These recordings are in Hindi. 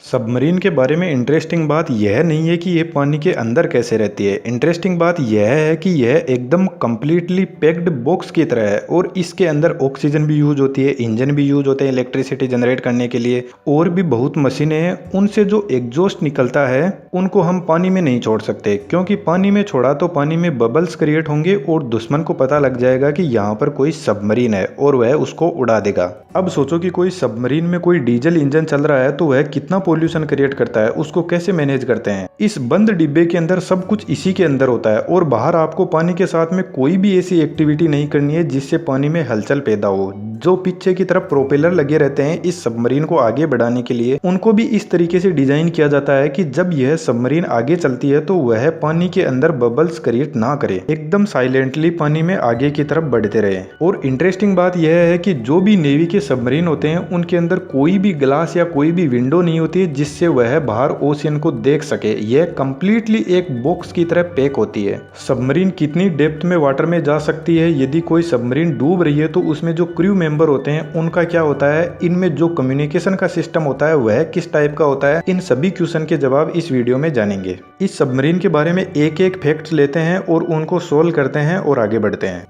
सबमरीन के बारे में इंटरेस्टिंग बात यह नहीं है कि यह पानी के अंदर कैसे रहती है। इंटरेस्टिंग बात यह है कि यह एकदम कंप्लीटली पैक्ड बॉक्स की तरह है और इसके अंदर ऑक्सीजन भी यूज होती है, इंजन भी यूज होते हैं इलेक्ट्रिसिटी जनरेट करने के लिए, और भी बहुत मशीनें हैं। उनसे जो एग्जॉस्ट निकलता है उनको हम पानी में नहीं छोड़ सकते, क्योंकि पानी में छोड़ा तो पानी में बबल्स क्रिएट होंगे और दुश्मन को पता लग जाएगा कि यहाँ पर कोई सबमरीन है और वह उसको उड़ा देगा। अब सोचो कि कोई सबमरीन में कोई डीजल इंजन चल रहा है तो वह कितना पॉल्यूशन क्रिएट करता है, उसको कैसे मैनेज करते हैं। इस बंद डिब्बे के अंदर सब कुछ इसी के अंदर होता है और बाहर आपको पानी के साथ में कोई भी ऐसी एक्टिविटी नहीं करनी है जिससे पानी में हलचल पैदा हो। जो पीछे की तरफ प्रोपेलर लगे रहते हैं इस सबमरीन को आगे बढ़ाने के लिए, उनको भी इस तरीके से डिजाइन किया जाता है कि जब यह सबमरीन आगे चलती है तो वह पानी के अंदर बबल्स क्रिएट ना करे, एकदम साइलेंटली पानी में आगे की तरफ बढ़ते रहे। और इंटरेस्टिंग बात यह है कि जो भी नेवी के सबमरीन होते हैं उनके अंदर कोई भी ग्लास या कोई भी विंडो नहीं होती है जिससे वह बाहर ओशियन को देख सके। यह कंप्लीटली एक बॉक्स की तरह पैक होती है। सबमरीन कितनी डेप्थ में वाटर में जा सकती है, यदि कोई सबमरीन डूब रही है तो उसमें जो क्रू मेंबर होते हैं उनका क्या होता है, इनमें जो कम्युनिकेशन का सिस्टम होता है वह किस टाइप का होता है, इन सभी क्वेश्चन के जवाब इस वीडियो में जानेंगे। इस सबमरीन के बारे में एक एक फैक्ट्स लेते हैं और उनको सोल्व करते हैं और आगे बढ़ते हैं।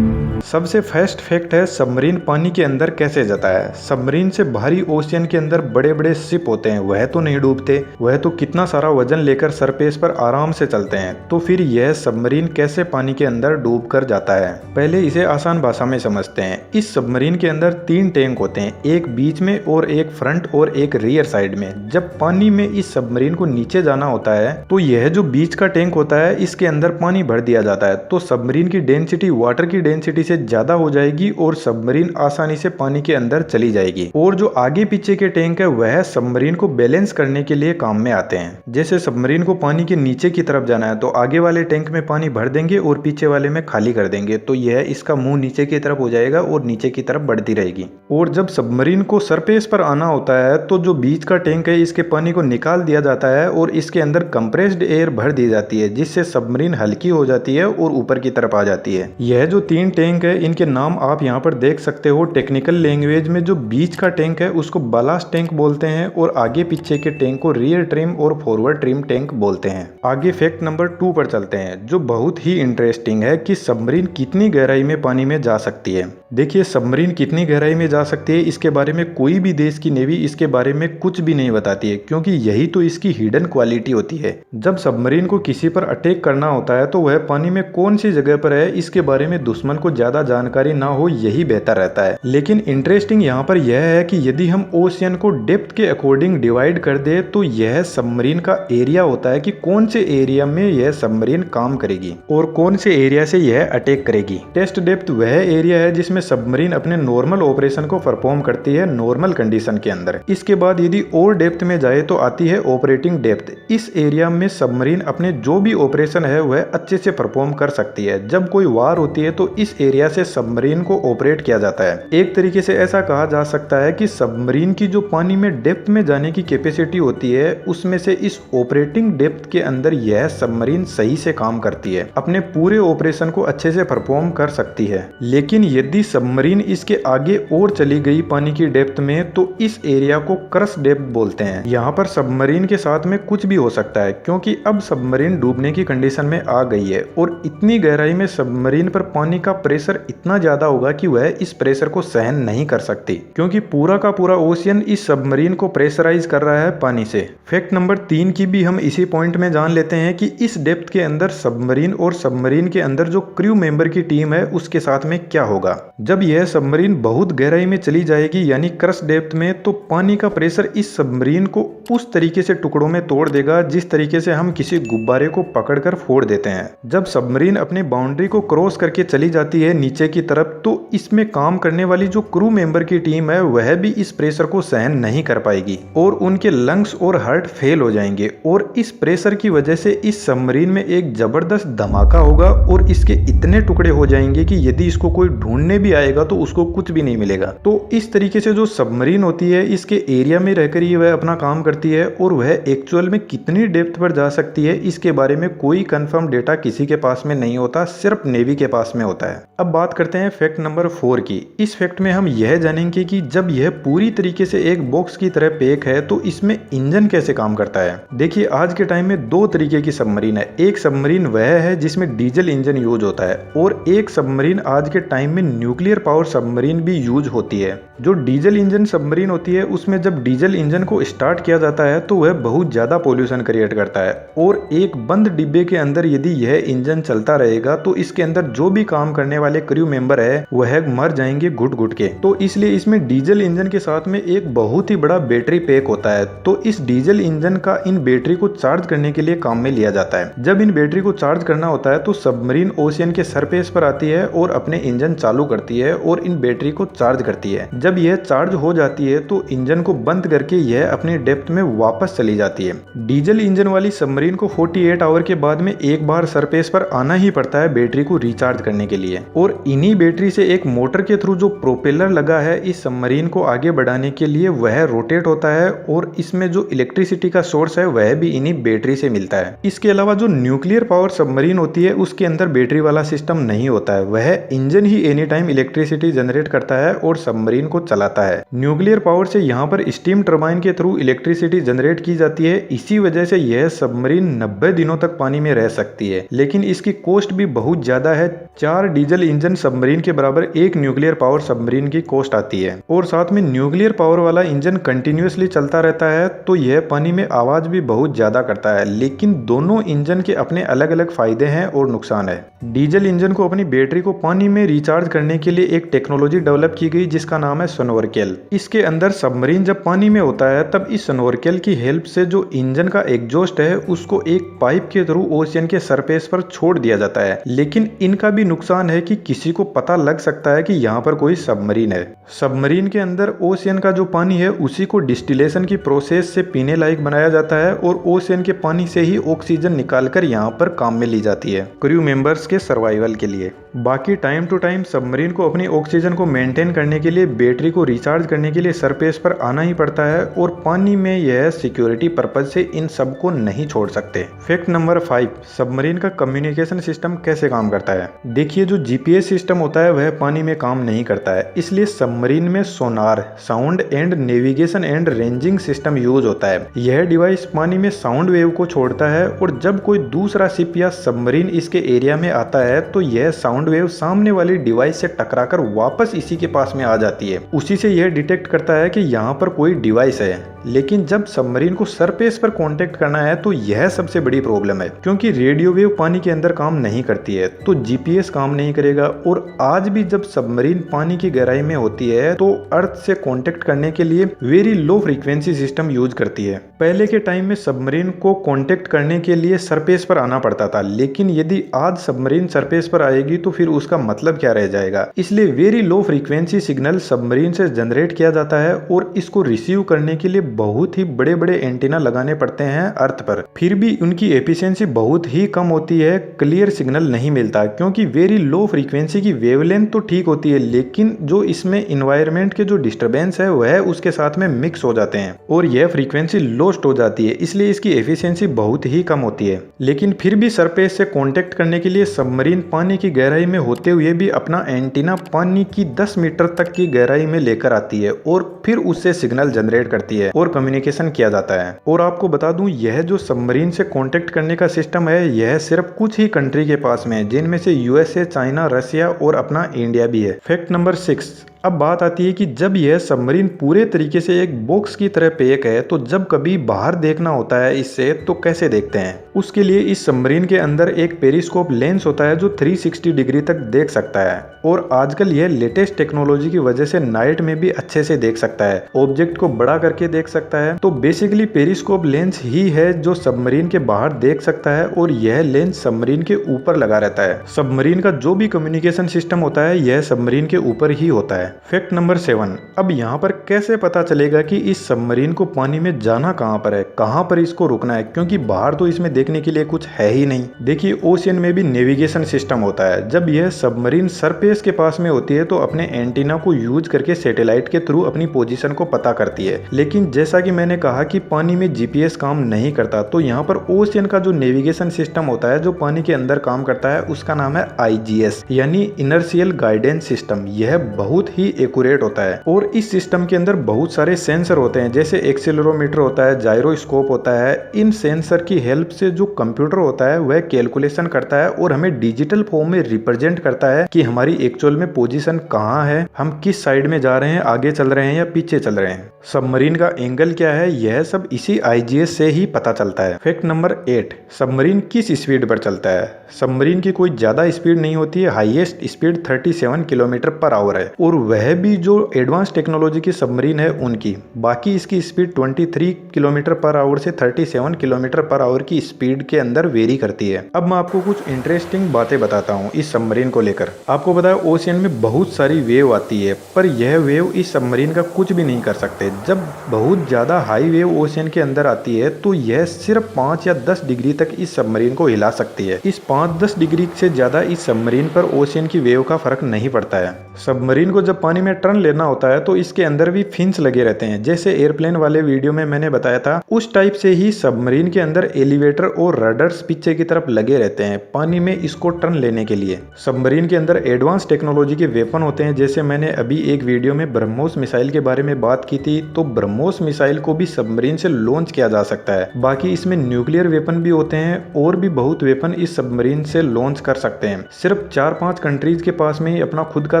सबसे फर्स्ट फैक्ट है सबमरीन पानी के अंदर कैसे जाता है। सबमरीन से भारी ओशियन के अंदर बड़े बड़े शिप होते हैं, वह तो नहीं डूबते, वह तो कितना सारा वजन लेकर सरफेस पर आराम से चलते हैं। तो फिर यह सबमरीन कैसे पानी के अंदर डूब कर जाता है, पहले इसे आसान भाषा में समझते हैं। इस सबमरीन के अंदर 3 टैंक होते हैं, एक बीच में और एक फ्रंट और एक रियर साइड में। जब पानी में इस सबमरीन को नीचे जाना होता है तो यह जो बीच का टैंक होता है इसके अंदर पानी भर दिया जाता है, तो सबमरीन की डेंसिटी वाटर की डेंसिटी से ज्यादा हो जाएगी और सबमरीन आसानी से पानी के अंदर चली जाएगी। और जो आगे पीछे के टैंक है वह सबमरीन को बैलेंस करने के लिए काम में आते हैं। जैसे सबमरीन को पानी के नीचे की तरफ जाना है तो आगे वाले टैंक में पानी भर देंगे और पीछे वाले में खाली कर देंगे, तो यह इसका मुंह नीचे की तरफ हो जाएगा और नीचे की तरफ बढ़ती रहेगी। और जब सबमरीन को सरफेस पर आना होता है तो जो बीच का टैंक है इसके पानी को निकाल दिया जाता है और इसके अंदर कंप्रेस्ड एयर भर दी जाती है, जिससे सबमरीन हल्की हो जाती है और ऊपर की तरफ आ जाती है। यह जो 3 टैंक है इनके नाम आप यहाँ पर देख सकते हो। टेक्निकल लैंग्वेज में जो बीच का टैंक है उसको बालास्ट टैंक बोलते हैं और आगे पीछे के टैंक को रियर ट्रिम और फॉरवर्ड ट्रिम टैंक बोलते हैं। आगे फैक्ट नंबर 2 पर चलते हैं, जो बहुत ही इंटरेस्टिंग है कि सबमरीन कितनी गहराई में पानी में जा सकती है। देखिए सबमरीन कितनी गहराई में जा सकती है इसके बारे में कोई भी देश की नेवी इसके बारे में कुछ भी नहीं बताती है, क्योंकि यही तो इसकी हिडन क्वालिटी होती है। जब सबमरीन को किसी पर अटैक करना होता है तो वह पानी में कौन सी जगह पर है इसके बारे में दुश्मन को ज्यादा जानकारी ना हो, यही बेहतर रहता है। लेकिन इंटरेस्टिंग यहाँ पर यह है कि यदि हम ओशियन को डेप्थ के अकॉर्डिंग डिवाइड कर दे तो यह सबमरीन का एरिया होता है कि कौन से एरिया में यह सबमरीन काम करेगी और कौन से एरिया से यह अटैक करेगी। टेस्ट डेप्थ वह एरिया है जिसमें सबमरीन अपने नॉर्मल ऑपरेशन को परफॉर्म करती है नॉर्मल कंडीशन के अंदर। इसके बाद यदि और डेप्थ में जाए तो आती है ऑपरेटिंग डेप्थ। इस एरिया में सबमरीन अपने जो भी ऑपरेशन है वह अच्छे से परफॉर्म कर सकती है। जब कोई वार होती है तो इस एरिया से सबमरीन को ऑपरेट किया जाता है। एक तरीके से ऐसा कहा जा सकता है कि सबमरीन की जो पानी में डेप्थ में जाने की कैपेसिटी होती है उसमें से इस ऑपरेटिंग डेप्थ के अंदर यह सबमरीन सही से काम करती है, अपने पूरे ऑपरेशन को अच्छे से परफॉर्म कर सकती है। लेकिन यदि सबमरीन इसके आगे और चली गई पानी की डेप्थ में तो इस एरिया को क्रश डेप्थ बोलते हैं। यहाँ पर सबमरीन के साथ में कुछ भी हो सकता है, क्योंकि अब सबमरीन डूबने की कंडीशन में आ गई है और इतनी गहराई में सबमरीन पर पानी का प्रेशर इतना ज्यादा होगा कि वह इस प्रेशर को सहन नहीं कर सकती, क्योंकि पूरा का पूरा ओशियन इस सबमरीन को प्रेशराइज कर रहा है पानी से। फैक्ट नंबर 3 की भी हम इसी पॉइंट में जान लेते हैं कि इस डेप्थ के अंदर सबमरीन और सबमरीन के अंदर जो क्रू मेंबर की टीम है उसके साथ में क्या होगा। जब यह सबमरीन बहुत गहराई में चली जाएगी यानी क्रश डेप्थ में, तो पानी का प्रेशर इस सबमरीन को उस तरीके से टुकड़ों में तोड़ देगा जिस तरीके से हम किसी गुब्बारे को पकड़कर फोड़ देते हैं। जब सबमरीन अपनी बाउंड्री को क्रॉस करके चली जाती है नीचे की तरफ तो इसमें काम करने वाली जो क्रू मेंबर की टीम है वह भी इस प्रेशर को सहन नहीं कर पाएगी और उनके लंग्स और हार्ट फेल हो जाएंगे और इस प्रेशर की वजह से इस सबमरीन में एक जबरदस्त धमाका होगा और इसके इतने टुकड़े हो जाएंगे कि यदि इसको कोई ढूंढने भी आएगा तो उसको कुछ भी नहीं मिलेगा। तो इस तरीके से जो सबमरीन होती है इसके एरिया में रहकर ही वह अपना काम करती है और वह एक्चुअल में कितनी डेप्थ पर जा सकती है इसके बारे में कोई कंफर्म डेटा किसी के पास में नहीं होता, सिर्फ नेवी के पास में होता है। अब बात करते हैं फैक्ट नंबर 4 की। इस फैक्ट में हम यह जानेंगे कि जब यह पूरी तरीके से एक बॉक्स की तरह पैक है तो इसमें इंजन कैसे काम करता है। देखिए आज के टाइम में दो तरीके की सबमरीन है। एक सबमरीन वह है जिसमें डीजल इंजन यूज होता है और एक सबमरीन आज के टाइम में न्यूक्लियर पावर सबमरीन भी यूज होती है। जो डीजल इंजन सबमरीन होती है उसमें जब डीजल इंजन को स्टार्ट किया जाता है तो वह बहुत ज्यादा पोल्यूशन क्रिएट करता है और एक बंद डिब्बे के अंदर यदि यह इंजन चलता रहेगा तो इसके अंदर जो भी काम करने वाले क्रू मेंबर है वह मर जाएंगे घुट घुट के। तो इसलिए इसमें डीजल इंजन के साथ में एक बहुत ही बड़ा बैटरी पैक होता है। तो इस डीजल इंजन का इन बैटरी को चार्ज करने के लिए काम में लिया जाता है। जब इन बैटरी को चार्ज करना होता है तो सबमरीन ओशियन के सरफेस पर आती है और अपने इंजन चालू करती है और इन बैटरी को चार्ज करती है। जब यह चार्ज हो जाती है तो इंजन को बंद करके यह अपनी डेप्थ में वापस चली जाती है। डीजल इंजन वाली सबमरीन को 48 आवर के बाद में एक बार सरफेस पर आना ही पड़ता है बैटरी को रिचार्ज करने के लिए और इन्हीं बैटरी से एक मोटर के थ्रू जो प्रोपेलर लगा है इस सबमरीन को आगे बढ़ाने के लिए वह रोटेट होता है और इसमें जो इलेक्ट्रिसिटी का सोर्स है वह भी इन्हीं बैटरी से मिलता है। इसके अलावा जो न्यूक्लियर पावर सबमरीन होती है उसके अंदर बैटरी वाला सिस्टम नहीं होता है। वह इंजन ही एनी टाइम इलेक्ट्रिसिटी जनरेट करता है और सबमरीन को चलाता है। न्यूक्लियर पावर से यहाँ पर स्टीम टरबाइन के थ्रू इलेक्ट्रिसिटी जनरेट की जाती है। इसी वजह से यह सबमरीन 90 दिनों तक पानी में रह सकती है, लेकिन इसकी कॉस्ट भी बहुत ज्यादा है। 4 डीजल इंजन सबमरीन के बराबर एक न्यूक्लियर पावर सबमरीन की कॉस्ट आती है और साथ में न्यूक्लियर पावर वाला इंजन कंटिन्यूअसली चलता रहता है तो यह पानी में आवाज भी बहुत ज्यादा करता है। लेकिन दोनों इंजन के अपने अलग अलग फायदे हैं और नुकसान है। डीजल इंजन को अपनी बैटरी को पानी में रिचार्ज करने के लिए एक टेक्नोलॉजी डेवलप की गई जिसका नाम है स्नोरकेल। इसके अंदर सबमरीन जब पानी में होता है तब इस स्नोरकेल की हेल्प से जो इंजन का एग्जॉस्ट है उसको एक पाइप के थ्रू ओशियन के सरफेस पर छोड़ दिया जाता है। लेकिन इनका भी नुकसान है कि किसी को पता लग सकता है कि यहाँ पर कोई सबमरीन है। सबमरीन के अंदर ओशियन का जो पानी है उसी को डिस्टिलेशन की प्रोसेस से पीने लायक बनाया जाता है और ओशियन के पानी से ही ऑक्सीजन निकालकर यहाँ पर काम में ली जाती है क्रू मेंबर्स के सर्वाइवल के लिए। बाकी टाइम टू टाइम सबमरीन को अपनी ऑक्सीजन को मेंटेन करने के लिए बैटरी को रिचार्ज करने के लिए सरफेस पर आना ही पड़ता है और पानी में यह सिक्योरिटी पर्पज से इन सब को नहीं छोड़ सकते। फैक्ट नंबर 5, सबमरीन का कम्युनिकेशन सिस्टम कैसे काम करता है। देखिए जो जीपीएस सिस्टम होता है वह पानी में काम नहीं करता है, इसलिए सबमरीन में sonar, sound and navigation and ranging system use होता है। यह डिवाइस पानी में साउंड वेव को छोड़ता है और जब कोई दूसरा शिप या सबमरीन इसके एरिया में आता है तो यह साउंड वेव सामने वाली डिवाइस से टकराकर वापस इसी के पास में आ जाती है। उसी से यह डिटेक्ट करता है कि यहाँ पर कोई डिवाइस है। लेकिन जब सबमरीन को सरफेस पर कांटेक्ट करना है तो यह सबसे बड़ी प्रॉब्लम है, क्योंकि रेडियो वेव पानी के अंदर काम नहीं करती है तो जीपीएस काम नहीं करेगा। और आज भी जब सबमरीन पानी की गहराई में होती है तो अर्थ से कांटेक्ट करने के लिए very low frequency system use करती है। पहले के टाइम में सबमरीन को कांटेक्ट करने के लिए सरफेस पर आना पड़ता था, लेकिन यदि आज सबमरीन सरफेस पर आएगी तो फिर उसका मतलब क्या रह जाएगा। इसलिए very low frequency signal submarine से जनरेट किया जाता है और इसको रिसीव करने के लिए बहुत ही बड़े बड़े एंटीना लगाने पड़ते हैं अर्थ पर। फिर भी उनकी एफिशिएंसी बहुत ही कम होती है, क्लियर सिग्नल नहीं मिलता, क्योंकि वेरी लो फ्रीक्वेंसी की वेवलेंथ तो ठीक होती है लेकिन जो इसमें इन्वायरमेंट के जो डिस्टरबेंस है वह उसके साथ में मिक्स हो जाते हैं और यह फ्रीक्वेंसी लॉस्ट हो जाती है, इसलिए इसकी एफिशिएंसी बहुत ही कम होती है। लेकिन फिर भी सरफेस से कांटेक्ट करने के लिए सबमरीन पानी की गहराई में होते हुए भी अपना एंटीना पानी की 10 मीटर तक की गहराई में लेकर आती है और फिर उससे सिग्नल जनरेट करती है और कम्युनिकेशन किया जाता है। और आपको बता दूं यह जो सबमरीन से कांटेक्ट करने का सिस्टम है यह सिर्फ कुछ ही कंट्री के पास में है, जिनमें से यूएसए, चाइना, रशिया और अपना इंडिया भी है। फैक्ट नंबर 6, अब बात आती है कि जब यह सबमरीन पूरे तरीके से एक बॉक्स की तरह पैक है तो जब कभी बाहर देखना होता है इससे तो कैसे देखते हैं। उसके लिए इस सबमरीन के अंदर एक पेरिस्कोप लेंस होता है जो 360 डिग्री तक देख सकता है और आजकल यह लेटेस्ट टेक्नोलॉजी की वजह से नाइट में भी अच्छे से देख सकता है, ऑब्जेक्ट को बड़ा करके देख सकता है। तो बेसिकली पेरिस्कोप लेंस ही है जो सबमरीन के बाहर देख सकता है और यह लेंस सबमरीन के ऊपर लगा रहता है। सबमरीन का जो भी कम्युनिकेशन सिस्टम होता है यह सबमरीन के ऊपर ही होता है। फैक्ट नंबर 7, अब यहाँ पर कैसे पता चलेगा कि इस सबमरीन को पानी में जाना कहाँ पर है, कहाँ पर इसको रुकना है, क्योंकि बाहर तो इसमें देखने के लिए कुछ है ही नहीं। देखिए ओशियन में भी नेविगेशन सिस्टम होता है। जब यह सबमरीन सरफेस के पास में होती है तो अपने एंटीना को यूज करके सैटेलाइट के थ्रू अपनी पोजीशन को पता करती है। लेकिन जैसा कि मैंने कहा कि पानी में जीपीएस काम नहीं करता, तो यहाँ पर ओशियन का जो नेविगेशन सिस्टम होता है जो पानी के अंदर काम करता है उसका नाम है आईजीएस यानी इनर्शियल गाइडेंस सिस्टम। यह बहुत ही एक्यूरेट होता है और इस सिस्टम के अंदर बहुत सारे सेंसर होते हैं, जैसे एक्सेलेरोमीटर होता है, जायरोस्कोप होता है। इन सेंसर की हेल्प से जो कंप्यूटर होता है वह कैलकुलेशन करता है और हमें डिजिटल फॉर्म में रिप्रेजेंट करता है कि हमारी एक्चुअल में पोजीशन कहाँ है, हम किस साइड में जा रहे हैं, आगे चल रहे हैं या पीछे चल रहे हैं, सबमरीन का एंगल क्या है, यह सब इसी आईजीएस से ही पता चलता है। फैक्ट नंबर 8, सबमरीन किस स्पीड पर चलता है। सबमरीन की कोई ज्यादा स्पीड नहीं होती है, highest speed 37 kilometre per hour है और वह भी जो एडवांस टेक्नोलॉजी की सबमरीन है उनकी। बाकी इसकी स्पीड 23 किलोमीटर पर आवर से 37 किलोमीटर पर आवर की स्पीड के अंदर वेरी करती है। अब मैं आपको कुछ इंटरेस्टिंग बातें बताता हूँ इस सबमरीन को लेकर। आपको पता है ओशियन में बहुत सारी वेव आती है, पर यह वेव इस सबमरीन का कुछ भी नहीं कर सकते। जब बहुत ज्यादा हाई वेव ओशियन के अंदर आती है तो यह सिर्फ 5 या 10 डिग्री तक इस सबमरीन को हिला सकती है। इस 5-10 डिग्री से ज्यादा इस सबमरीन पर ओशियन की वेव का फर्क नहीं पड़ता है। सबमरीन को जब पानी में टर्न लेना होता है तो इसके अंदर भी फिन्स लगे रहते हैं, जैसे एयरप्लेन वाले वीडियो में मैंने बताया था। उस टाइप से ही सबमरीन के अंदर एलिवेटर और रडर्स पीछे की तरफ लगे रहते हैं पानी में इसको टर्न लेने के लिए। सबमरीन के अंदर एडवांस टेक्नोलॉजी के वेपन होते हैं, जैसे मैंने अभी एक वीडियो में ब्रह्मोस मिसाइल के बारे में बात की थी, तो ब्रह्मोस मिसाइल को भी सबमरीन से लॉन्च किया जा सकता है। बाकी इसमें न्यूक्लियर वेपन भी होते हैं और भी बहुत वेपन इस सबमरीन से लॉन्च कर सकते हैं। सिर्फ 4-5 कंट्रीज के पास में ही अपना खुद का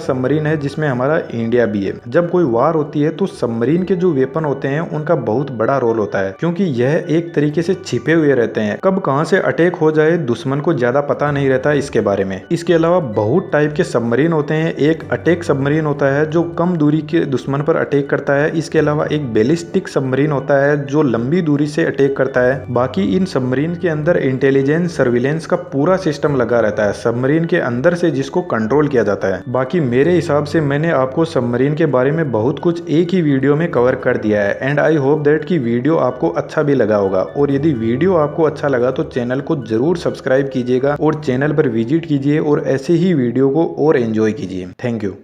सबमरीन है, जिसमें हमारा इंडिया भी है। जब कोई वार होती है तो सबमरीन के जो वेपन होते हैं उनका बहुत बड़ा रोल होता है, क्योंकि यह एक तरीके से छिपे हुए रहते हैं। कब कहां से अटैक हो जाए दुश्मन को ज्यादा पता नहीं रहता इसके बारे में। इसके अलावा बहुत टाइप के सबमरीन होते हैं। एक अटैक सबमरीन होता है जो कम दूरी के दुश्मन पर अटैक करता है। इसके अलावा एक बैलिस्टिक सबमरीन होता है जो लंबी दूरी से अटैक करता है। बाकी इन सबमरीन के अंदर इंटेलिजेंस सर्विलेंस का पूरा सिस्टम लगा रहता है सबमरीन के अंदर से, जिसको कंट्रोल किया जाता है। बाकी मेरे हिसाब से मैंने आपको सबमरीन के बारे में बहुत कुछ एक ही वीडियो में कवर कर दिया है एंड आई होप दैट कि वीडियो आपको अच्छा भी लगा होगा। और यदि वीडियो आपको अच्छा लगा तो चैनल को जरूर सब्सक्राइब कीजिएगा और चैनल पर विजिट कीजिए और ऐसे ही वीडियो को और एंजॉय कीजिए। Thank you.